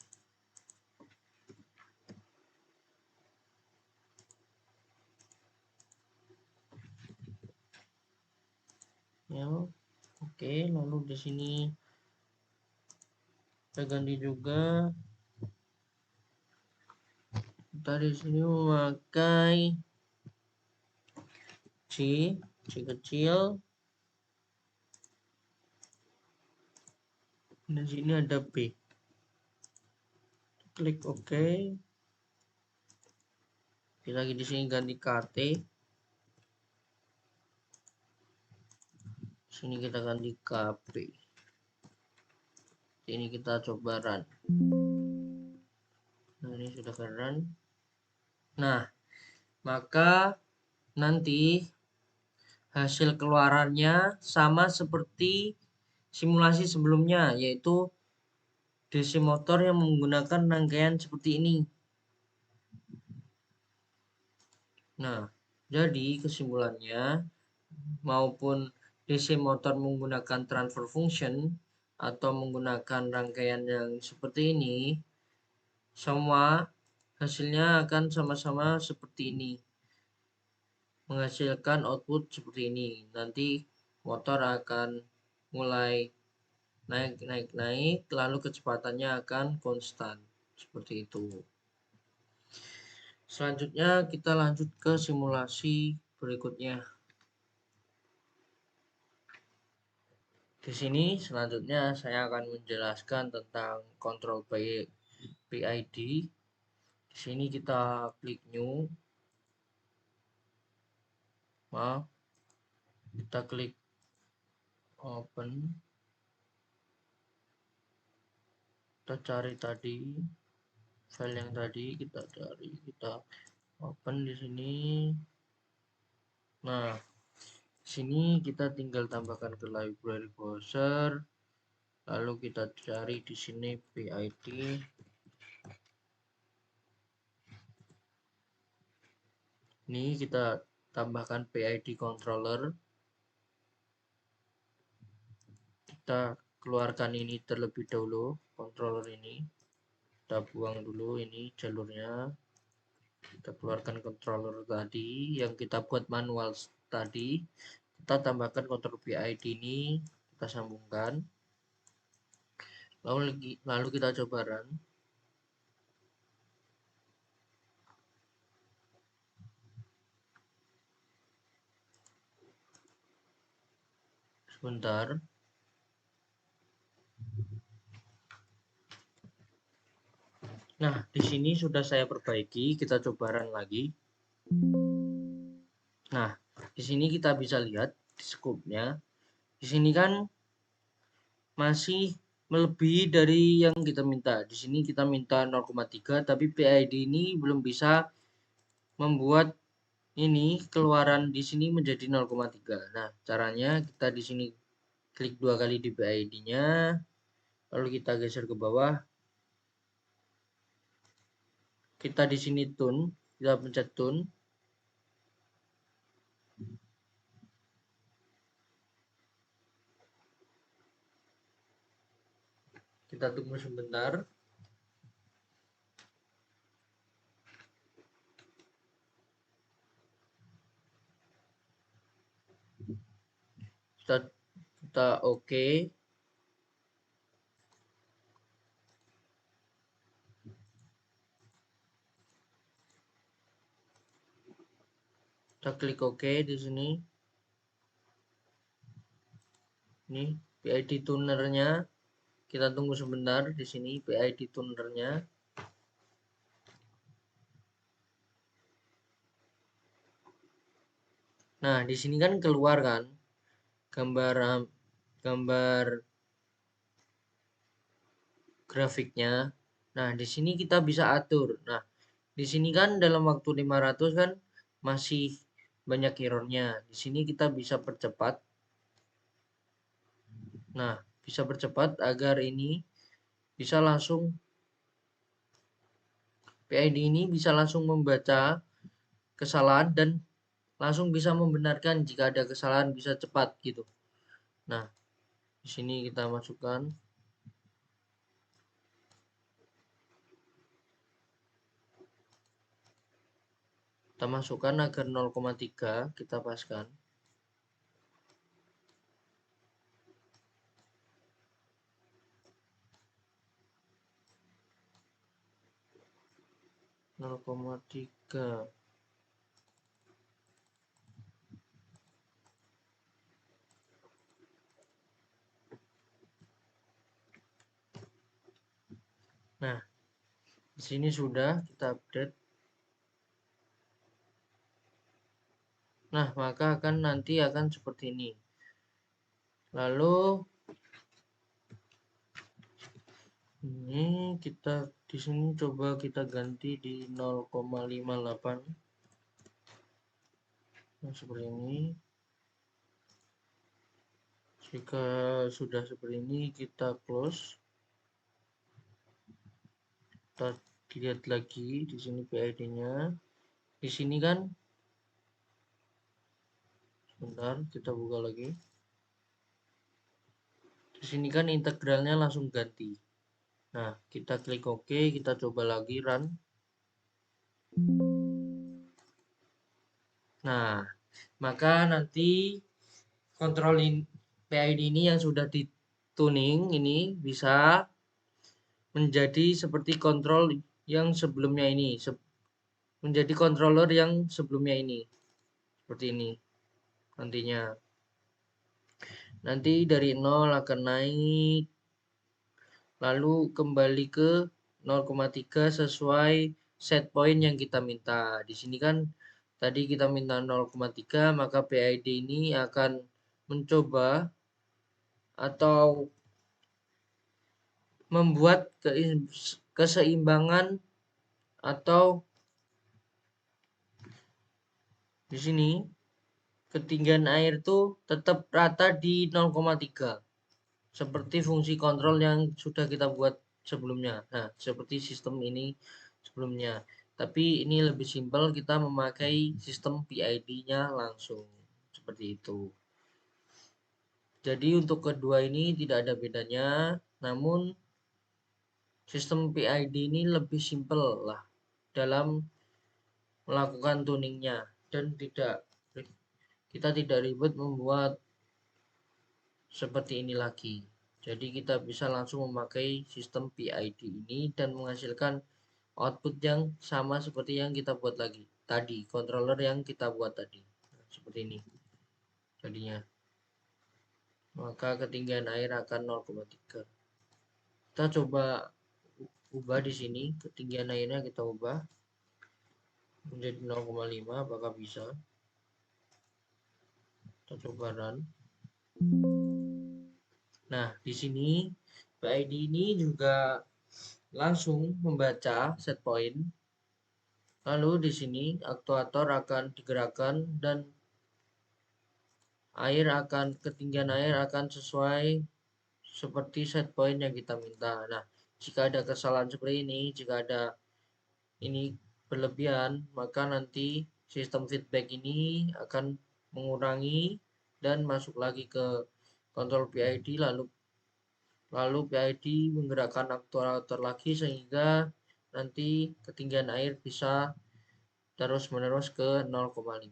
Ya, oke. Lalu di sini kita ganti juga. Kita di sini memakai C kecil. Dan sini ada B. Klik OK. Kita lagi di sini ganti KT. Sini kita ganti KP. Ini kita coba run. Nah, ini sudah run. Nah, maka nanti hasil keluarannya sama seperti simulasi sebelumnya, yaitu DC motor yang menggunakan rangkaian seperti ini. Nah, jadi kesimpulannya, maupun DC motor menggunakan transfer function atau menggunakan rangkaian yang seperti ini, semua hasilnya akan sama-sama seperti ini, menghasilkan output seperti ini. Nanti motor akan mulai naik, lalu kecepatannya akan konstan seperti itu. Selanjutnya kita lanjut ke simulasi berikutnya. Di sini selanjutnya saya akan menjelaskan tentang control PID. Di sini kita klik new. Kita klik open. Kita cari tadi file yang tadi kita cari, kita open di sini. Nah, sini kita tinggal tambahkan ke library browser. Lalu kita cari di sini PID. Ini kita tambahkan PID controller. Kita keluarkan ini terlebih dahulu, controller ini. Kita buang dulu ini jalurnya. Kita keluarkan controller tadi yang kita buat manual tadi. Kita tambahkan controller PID ini, kita sambungkan. Lalu kita coba run. Sebentar. Nah, di sini sudah saya perbaiki, kita coba run lagi. Nah, di sini kita bisa lihat di scope-nya. Di sini kan masih melebihi dari yang kita minta. Di sini kita minta 0,3, tapi PID ini belum bisa membuat ini keluaran di sini menjadi 0,3. Nah, caranya kita di sini klik 2 kali di PID-nya, lalu kita geser ke bawah. Kita di sini tune, kita pencet tune. Kita tunggu sebentar. Kita oke. Kita klik oke di sini. Ini PID tunernya. Kita tunggu sebentar di sini PID tunernya. Nah, di sini kan keluar kan gambar grafiknya. Nah, di sini kita bisa atur. Nah, di sini kan dalam waktu 500 kan masih banyak errornya. Di sini kita bisa percepat. Nah, bisa percepat agar ini bisa langsung PID ini bisa langsung membaca kesalahan dan langsung bisa membenarkan jika ada kesalahan, bisa cepat gitu. Nah, di sini kita masukkan. Kita masukkan agar 0,3 kita paskan. Nol koma tiga. Nah, di sini sudah kita update. Nah, maka nanti akan seperti ini. Lalu ini kita di sini coba kita ganti di 0,58. Nah, seperti ini. Jika sudah seperti ini, kita close. Kita lihat lagi di sini PID-nya. Di sini kan, sebentar kita buka lagi. Di sini kan integralnya langsung ganti. Nah, kita klik OK, kita coba lagi run. Nah, maka nanti kontrol PID ini yang sudah dituning ini bisa menjadi seperti kontrol yang sebelumnya ini, menjadi controller yang sebelumnya ini, seperti ini nantinya. Nanti dari 0 akan naik, lalu kembali ke 0,3 sesuai set point yang kita minta. Di sini kan tadi kita minta 0,3, maka PID ini akan mencoba atau membuat keseimbangan atau di sini ketinggian air itu tetap rata di 0,3. seperti fungsi kontrol yang sudah kita buat sebelumnya. Nah, seperti sistem ini sebelumnya. Tapi ini lebih simpel, kita memakai sistem PID-nya langsung. Seperti itu. Jadi untuk kedua ini tidak ada bedanya, namun sistem PID ini lebih simpel lah dalam melakukan tuningnya dan kita tidak ribet membuat seperti ini lagi. Jadi kita bisa langsung memakai sistem PID ini dan menghasilkan output yang sama seperti yang kita buat lagi tadi, controller yang kita buat tadi. Nah, seperti ini jadinya. Maka ketinggian air akan 0,3. Kita coba ubah di sini, ketinggian airnya kita ubah menjadi 0,5, apakah bisa? Kita coba run. Nah, di sini PID ini juga langsung membaca set point. Lalu di sini aktuator akan digerakkan dan ketinggian air akan sesuai seperti set point yang kita minta. Nah, jika ada kesalahan seperti ini, jika ada ini berlebihan, maka nanti sistem feedback ini akan mengurangi dan masuk lagi ke kontrol PID, lalu PID menggerakkan aktuator lagi sehingga nanti ketinggian air bisa terus-menerus ke 0,5.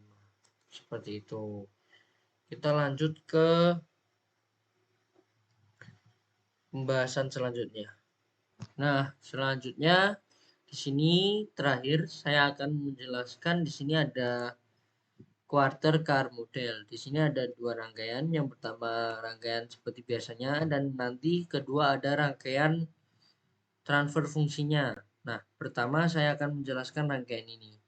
Seperti itu. Kita lanjut ke pembahasan selanjutnya. Nah, selanjutnya di sini terakhir saya akan menjelaskan di sini ada quarter car model. Di sini ada dua rangkaian. Yang pertama rangkaian seperti biasanya dan nanti kedua ada rangkaian transfer fungsinya. Nah, pertama saya akan menjelaskan rangkaian ini.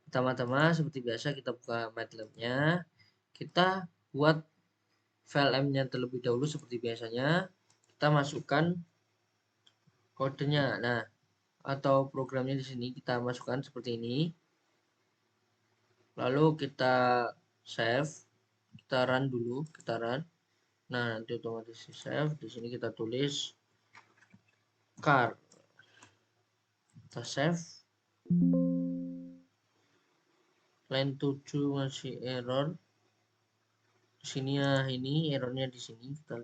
Pertama-tama seperti biasa kita buka MATLAB-nya. Kita buat file M-nya terlebih dahulu seperti biasanya. Kita masukkan kodenya. Nah, atau programnya di sini kita masukkan seperti ini. Lalu kita save, kita run dulu, kita run. Nah, nanti otomatis save. Di sini kita tulis car. Kita save. Line 7 masih error. Di sini ya, ini errornya di sini. Kita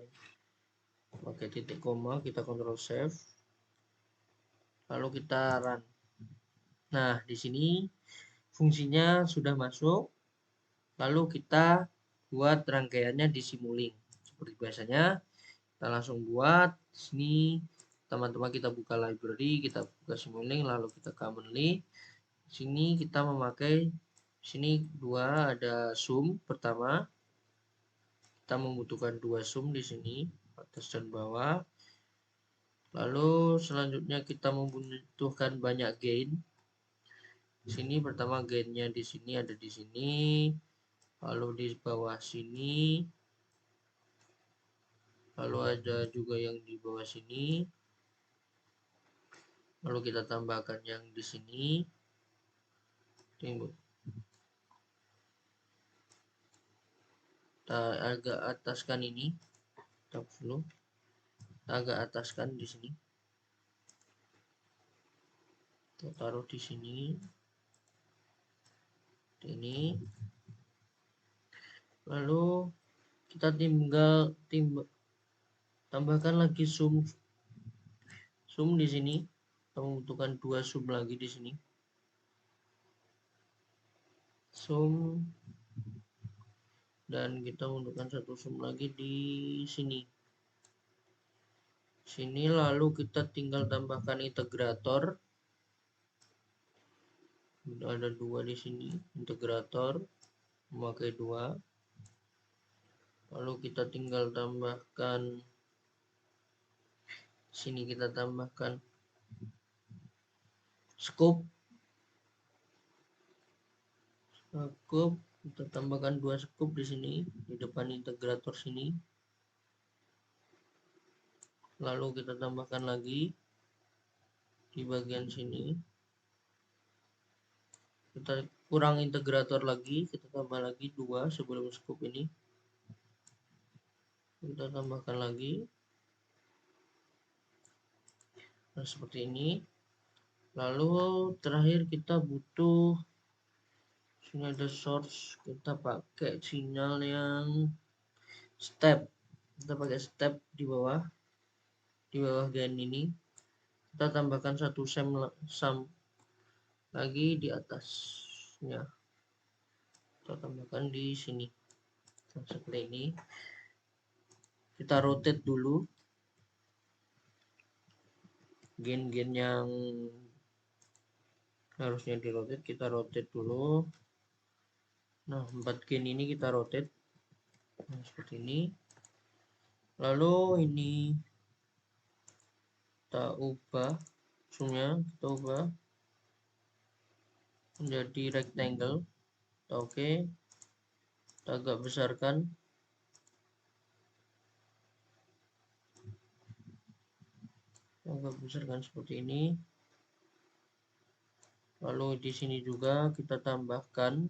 pakai titik koma, kita control save. Lalu kita run. Nah, di sini fungsinya sudah masuk. Lalu kita buat rangkaiannya di Simulink. Seperti biasanya, kita langsung buat. Di sini teman-teman kita buka library, kita buka Simulink, lalu kita commonly. Di sini kita memakai sini dua, ada sum pertama. Kita membutuhkan dua sum di sini, atas dan bawah. Lalu selanjutnya kita membutuhkan banyak gain. Di sini pertama gainnya di sini ada di sini, lalu di bawah sini, lalu ada juga yang di bawah sini, lalu kita tambahkan yang di sini. Kita agak ataskan ini, kita agak ataskan di sini, kita taruh di sini, ini. Lalu kita tambahkan lagi sum di sini. Kita membutuhkan dua sum lagi di sini. Sum dan kita membutuhkan satu sum lagi di sini. Lalu kita tinggal tambahkan integrator. Ada dua di sini, integrator memakai dua. Lalu kita tinggal tambahkan sini, kita tambahkan scope. Kita tambahkan dua scope di sini di depan integrator sini. Lalu kita tambahkan lagi di bagian sini. Kita kurang integrator lagi, kita tambah lagi dua sebelum scope ini. Kita tambahkan lagi. Nah, seperti ini. Lalu terakhir kita butuh, sini ada source, kita pakai sinyal yang step. Kita pakai step di bawah gain ini. Kita tambahkan satu sum lagi di atasnya. Kita tambahkan di sini. Nah, seperti ini. Kita rotate dulu gain-gain yang harusnya di rotate, kita rotate dulu. Nah, 4 gain ini kita rotate. Nah, seperti ini. Lalu ini kita ubah kita ubah menjadi rectangle. Oke, kita agak besarkan. Seperti ini. Lalu di sini juga kita tambahkan.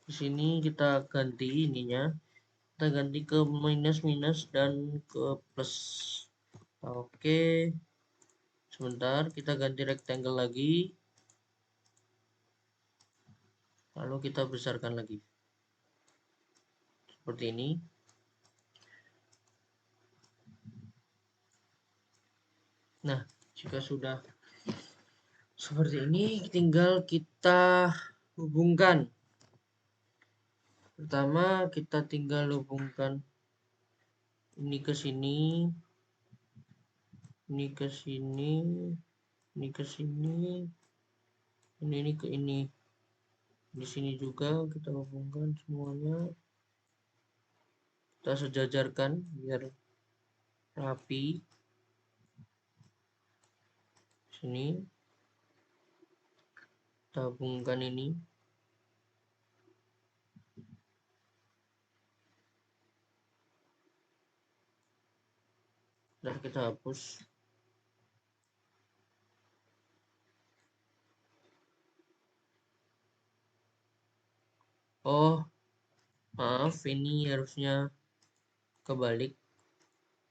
Di sini kita ganti ininya. Kita ganti ke minus dan ke plus. Oke. Sebentar, kita ganti rectangle lagi. Lalu kita besarkan lagi. Seperti ini. Nah, jika sudah seperti ini, tinggal kita hubungkan. Pertama, kita tinggal hubungkan ini ke sini, ini ke sini, ini ke sini, ini ke ini. Di sini juga kita hubungkan semuanya. Kita sejajarkan biar rapi. Sini kita hubungkan ini. Dan kita hapus. Oh, maaf, ini harusnya kebalik.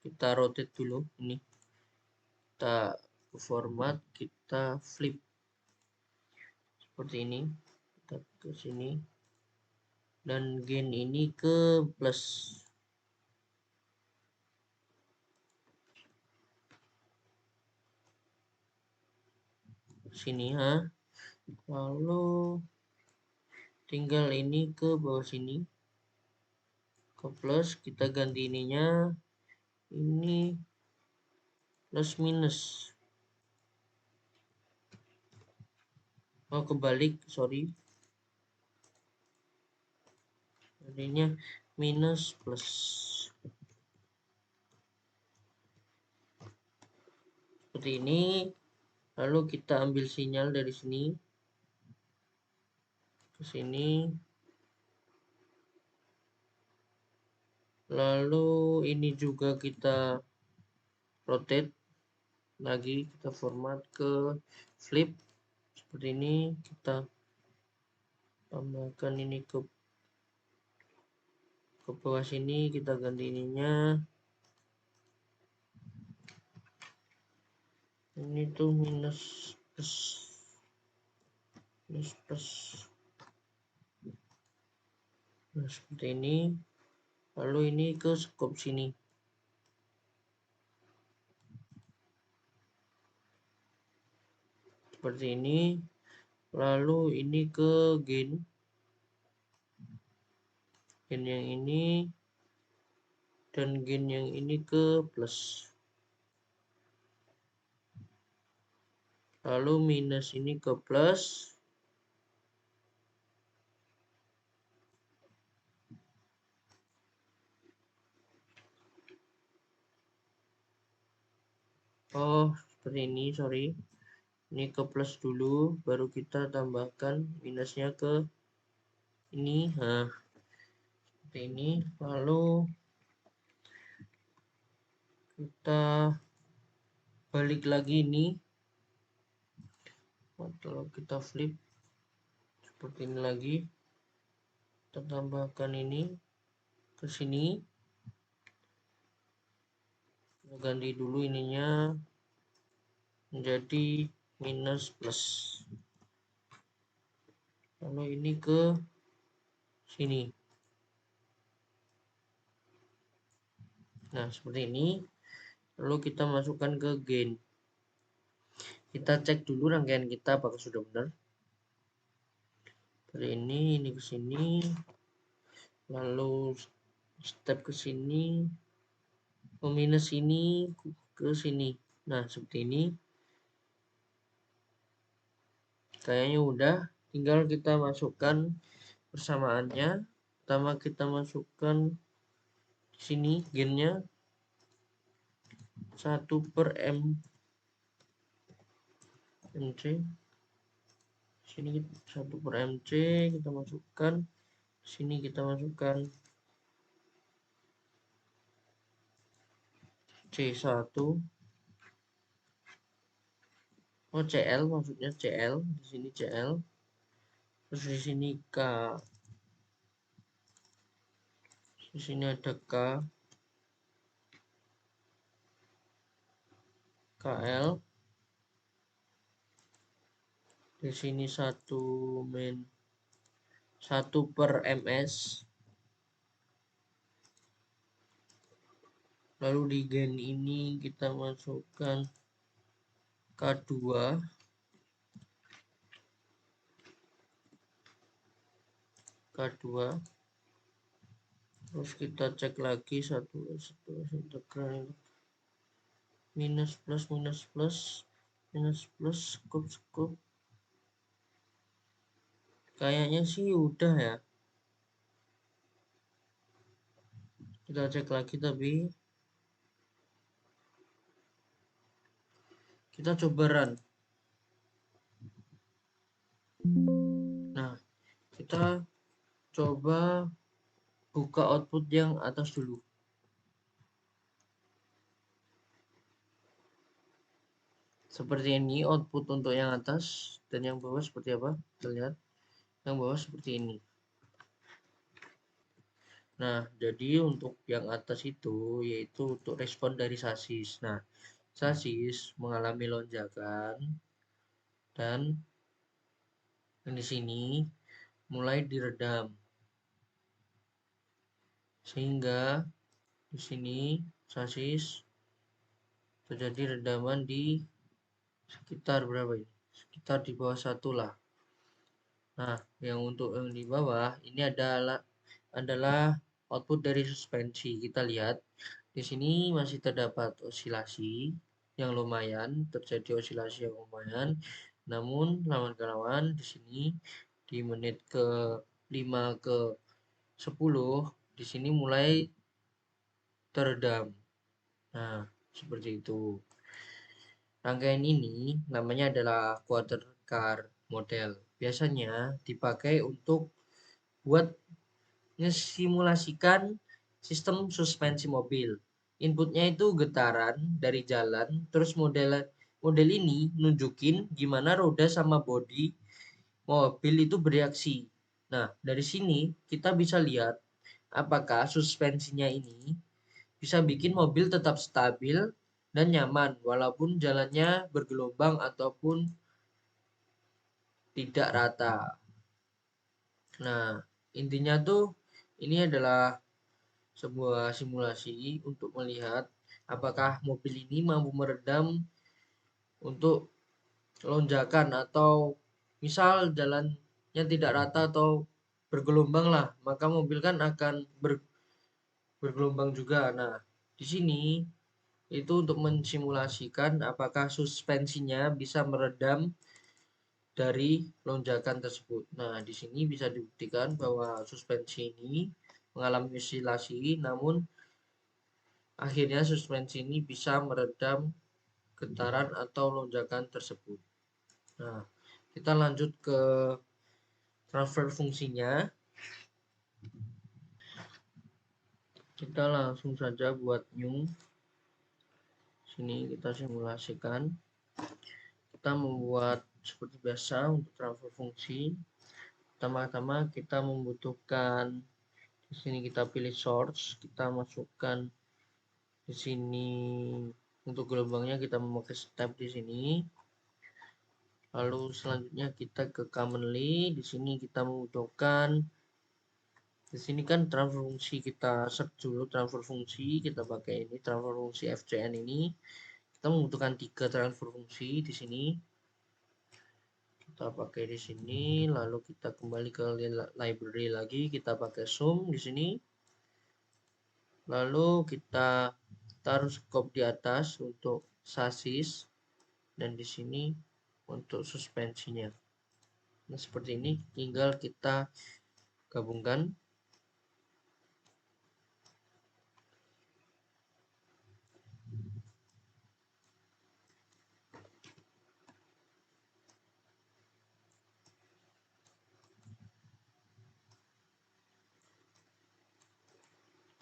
Kita rotate dulu ini. Kita format, kita flip seperti ini. Kita ke sini. Dan gain ini ke plus. Sini ha. Lalu tinggal ini ke bawah sini. Ke plus, kita ganti ininya. Ini plus minus. Oh, kebalik, sorry. Jadinya minus plus. Seperti ini. Lalu kita ambil sinyal dari sini ke sini. Lalu ini juga kita rotate lagi, kita format ke flip seperti ini. Kita tambahkan ini ke bawah sini, kita ganti ininya. Ini tuh minus plus. Nah, seperti ini. Lalu ini ke scope sini. Seperti ini. Lalu ini ke gain yang ini, dan gain yang ini ke plus. Lalu minus ini ke plus. Oh, seperti ini, sorry. Ini ke plus dulu, baru kita tambahkan minusnya ke ini. Nah, seperti ini. Lalu kita balik lagi ini. Kalau kita flip seperti ini lagi, kita tambahkan ini ke sini. ganti dulu ininya menjadi minus plus, lalu ini ke sini. Nah seperti ini, lalu kita masukkan ke gain. Kita cek dulu rangkaian kita apakah sudah benar. Dari ini ke sini, lalu step ke sini, minus ini ke sini. Nah seperti ini. Kayaknya udah, tinggal kita masukkan persamaannya. Pertama kita masukkan di sini gainnya 1/mc. Sini 1/mc kita masukkan. Sini kita masukkan C1. Oh CL, maksudnya CL. Di sini CL. Terus di sini K. Di sini ada K. KL. Di sini 1/ms. Lalu di gain ini kita masukkan K2. Terus kita cek lagi satu integral minus plus cukup. Kayaknya sih udah ya. Kita cek lagi, tapi kita coba run. Nah kita coba buka output yang atas dulu. Seperti ini output untuk yang atas, dan yang bawah seperti apa? Kita lihat yang bawah seperti ini. Nah jadi untuk yang atas itu yaitu untuk respon dari sasis. Nah sasis mengalami lonjakan dan yang di sini mulai diredam, sehingga di sini sasis terjadi redaman di sekitar berapa ini? Sekitar di bawah 1 lah. Nah, yang untuk yang di bawah ini adalah output dari suspensi. Kita lihat di sini masih terdapat osilasi yang lumayan, terjadi osilasi yang lumayan. Namun lawan-lawan di sini di menit ke 5 ke 10 di sini mulai teredam. Nah, seperti itu. Rangkaian ini namanya adalah quarter car model. Biasanya dipakai untuk buat ngesimulasikan sistem suspensi mobil. Inputnya itu getaran dari jalan, terus model ini nunjukin gimana roda sama bodi mobil itu bereaksi. Nah, dari sini kita bisa lihat apakah suspensinya ini bisa bikin mobil tetap stabil dan nyaman walaupun jalannya bergelombang ataupun tidak rata. Nah, intinya tuh ini adalah sebuah simulasi untuk melihat apakah mobil ini mampu meredam untuk lonjakan atau misal jalannya tidak rata atau bergelombang lah, maka mobil kan akan bergelombang juga. Nah, di sini itu untuk mensimulasikan apakah suspensinya bisa meredam dari lonjakan tersebut. Nah, di sini bisa dibuktikan bahwa suspensi ini mengalami osilasi, namun akhirnya suspensi ini bisa meredam getaran atau lonjakan tersebut. Nah, kita lanjut ke transfer fungsinya. Kita langsung saja buat new. Sini kita simulasikan. Kita membuat seperti biasa untuk transfer fungsi. Pertama-tama kita membutuhkan, di sini kita pilih source, kita masukkan Di sini untuk gelombangnya kita memakai step di sini. Lalu selanjutnya kita ke commonly. Di sini kita membutuhkan, di sini kan transfer fungsi, kita search dulu transfer fungsi, kita pakai ini transfer fungsi FCN ini. Kita membutuhkan 3 transfer fungsi di sini. Kita pakai di sini, lalu kita kembali ke library lagi, kita pakai sum di sini. Lalu kita taruh scope di atas untuk sasis dan di sini untuk suspensinya. Nah, seperti ini, tinggal kita gabungkan.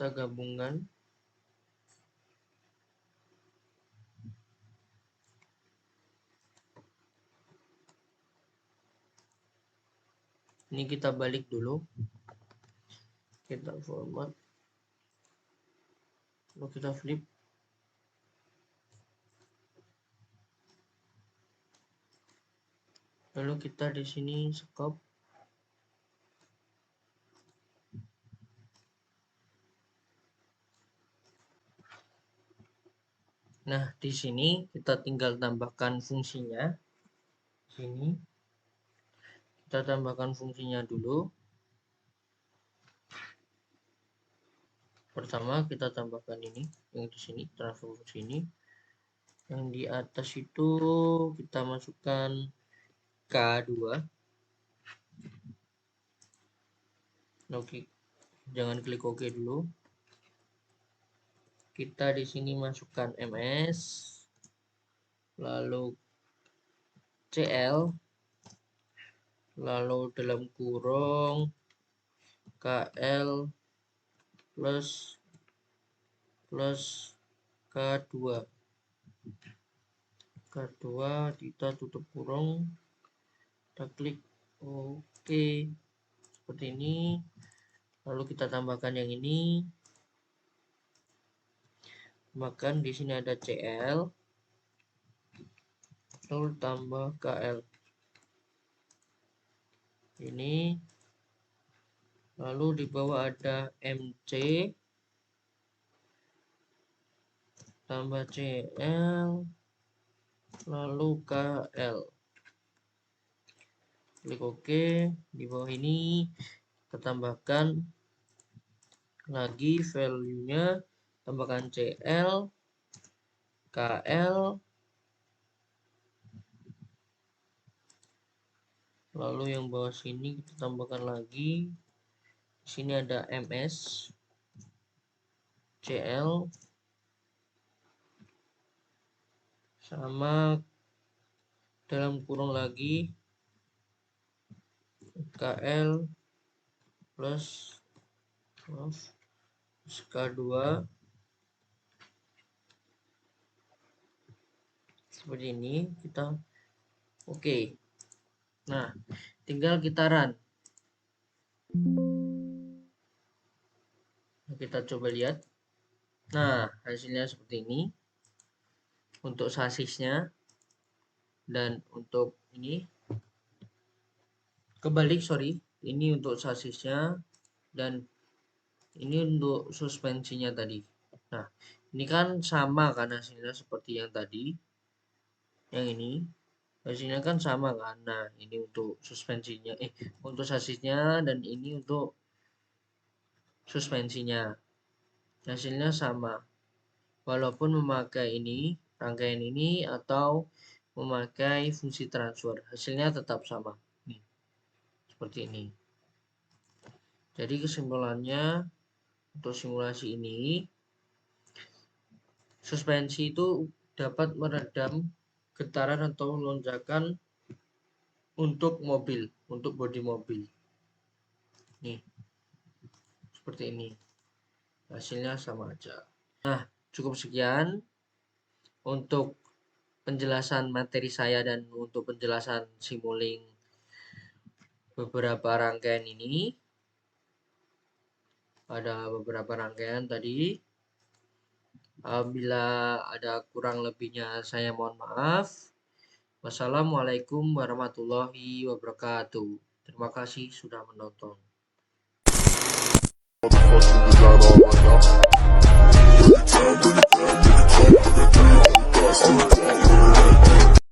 Kita gabungkan. Ini kita balik dulu. Kita format. Lalu kita flip. Lalu kita di sini scope. Nah, di sini kita tinggal tambahkan fungsinya. Di sini kita tambahkan fungsinya dulu. Pertama kita tambahkan ini yang di sini transfer fungsi ini. Yang di atas itu kita masukkan K2. Oke, jangan klik OK dulu. Kita di sini masukkan MS, lalu CL, lalu dalam kurung KL plus K2. K2 kita tutup kurung, kita klik OK seperti ini. Lalu kita tambahkan yang ini. Makan di sini ada CL, lalu tambah KL ini, lalu di bawah ada MC tambah CL lalu KL, klik OK. Di bawah ini kita tambahkan lagi value nya, tambahkan CL KL, lalu yang bawah sini kita tambahkan lagi. Di sini ada MS CL sama dalam kurung lagi KL plus K2 seperti ini. Kita oke. Nah, tinggal kita run. Kita coba lihat. Nah, hasilnya seperti ini untuk sasisnya, dan untuk ini kebalik, sorry, ini untuk sasisnya dan ini untuk suspensinya tadi. Nah, ini kan sama kan hasilnya seperti yang tadi, yang ini hasilnya kan sama kan. Nah, ini untuk suspensinya, untuk sasisnya, dan ini untuk suspensinya, hasilnya sama walaupun memakai ini, rangkaian ini, atau memakai fungsi transfer, hasilnya tetap sama. Nih, seperti ini. Jadi kesimpulannya untuk simulasi ini, suspensi itu dapat meredam getaran atau lonjakan untuk mobil, untuk bodi mobil. Nih, seperti ini. Hasilnya sama aja. Nah, cukup sekian untuk penjelasan materi saya dan untuk penjelasan simuling beberapa rangkaian ini. Ada beberapa rangkaian tadi. Bila ada kurang lebihnya saya mohon maaf. Wassalamualaikum warahmatullahi wabarakatuh. Terima kasih sudah menonton.